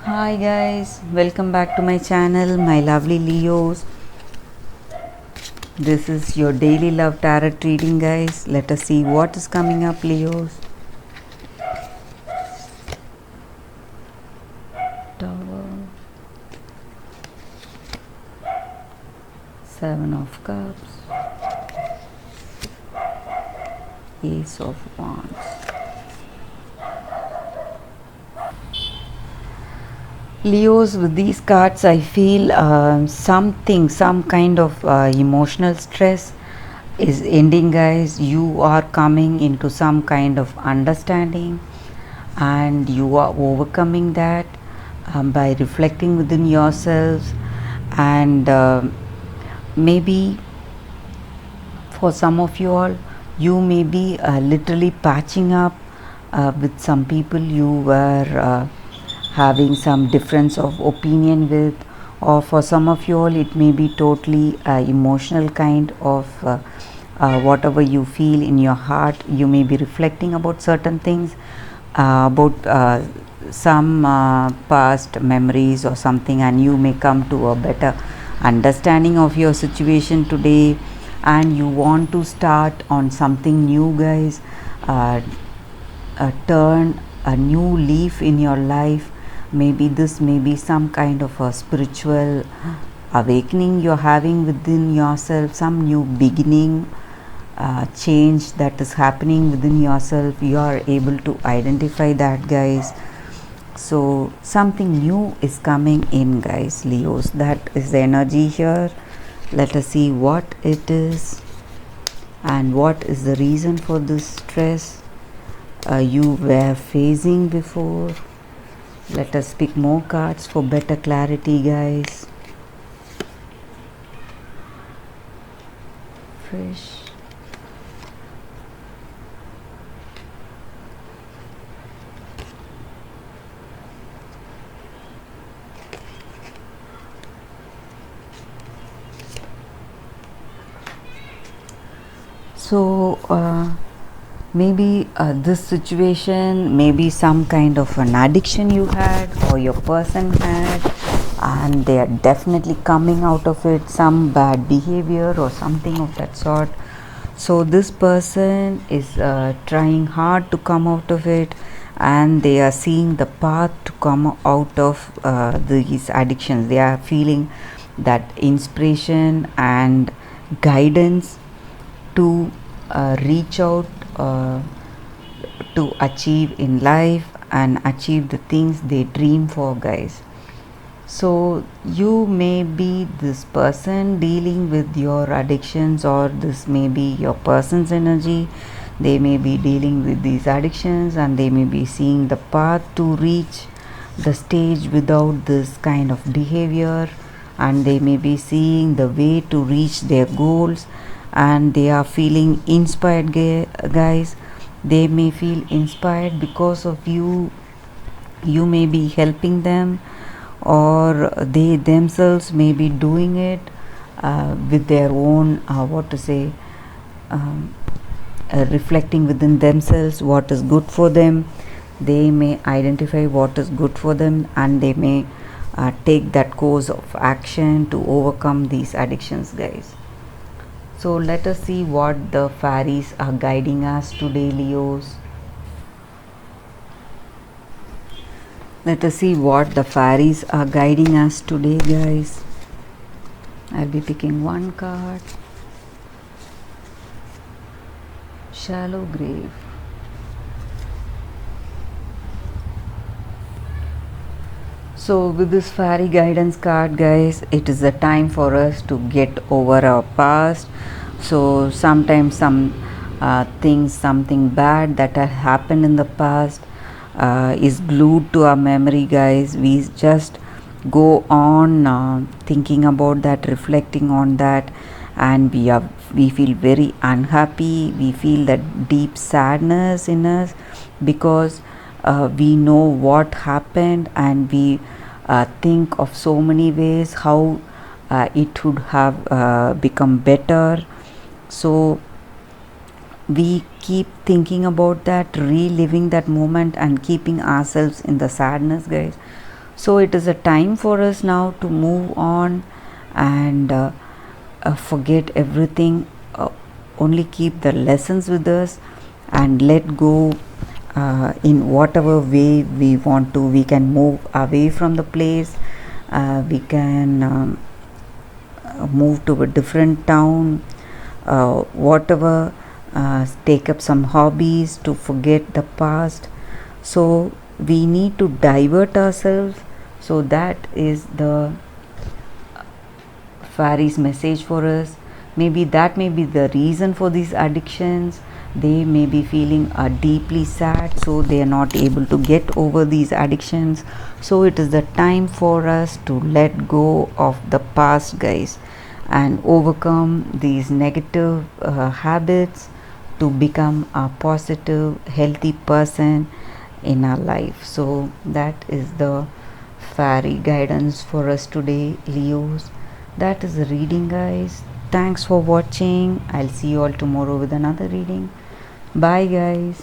Hi guys, welcome back to my channel, my lovely Leos. This is your daily love tarot reading, guys. Let us see what is coming up, Leos. Tower, Seven of Cups, Ace of Wands. Leos, with these cards, I feel some kind of emotional stress is ending, guys. You are coming into some kind of understanding and you are overcoming that by reflecting within yourselves. And maybe for some of you all, you may be literally patching up with some people you were having some difference of opinion with, or for some of you all it may be totally emotional kind of whatever you feel in your heart. You may be reflecting about certain things, about some past memories or something, and you may come to a better understanding of your situation today, and you want to start on something new, guys. Turn a new leaf in your life. Maybe this may be some kind of a spiritual awakening you're having within yourself, some new beginning, change that is happening within yourself. You are able to identify that, guys. So something new is coming in, guys. Leos, that is the energy here. Let us see what it is and what is the reason for this stress you were facing before. Let us pick more cards for better clarity, guys. Fish, so maybe this situation may be some kind of an addiction you had or your person had, and they are definitely coming out of it, some bad behavior or something of that sort. So this person is trying hard to come out of it, and they are seeing the path to come out of these addictions. They are feeling that inspiration and guidance to reach out, to achieve in life and achieve the things they dream for, guys. So you may be this person dealing with your addictions, or this may be your person's energy. They may be dealing with these addictions and they may be seeing the path to reach the stage without this kind of behavior, and they may be seeing the way to reach their goals, and they are feeling inspired, guys. They may feel inspired because of you. You may be helping them, or they themselves may be doing it with their own what to say, reflecting within themselves what is good for them. They may identify what is good for them, and they may take that course of action to overcome these addictions, guys. So let us see what the fairies are guiding us today, Leos. Let us see what the fairies are guiding us today, guys. I'll be picking one card. Shallow grave. So with this fairy guidance card, guys, it is the time for us to get over our past. So sometimes some things, something bad that had happened in the past is glued to our memory, guys. We just go on thinking about that, reflecting on that, and we feel very unhappy. We feel that deep sadness in us because we know what happened, and we think of so many ways how it would have become better. So we keep thinking about that, reliving that moment and keeping ourselves in the sadness, guys. So it is a time for us now to move on and forget everything, only keep the lessons with us and let go. In whatever way we want to, we can move away from the place, we can move to a different town, whatever, take up some hobbies to forget the past. So we need to divert ourselves. So that is the fairy's message for us. Maybe that may be the reason for these addictions. They may be feeling deeply sad, so they are not able to get over these addictions. So it is the time for us to let go of the past, guys, and overcome these negative habits to become a positive, healthy person in our life. So that is the fairy guidance for us today, Leos. That is the reading, guys. Thanks for watching. I'll see you all tomorrow with another reading. Bye, guys.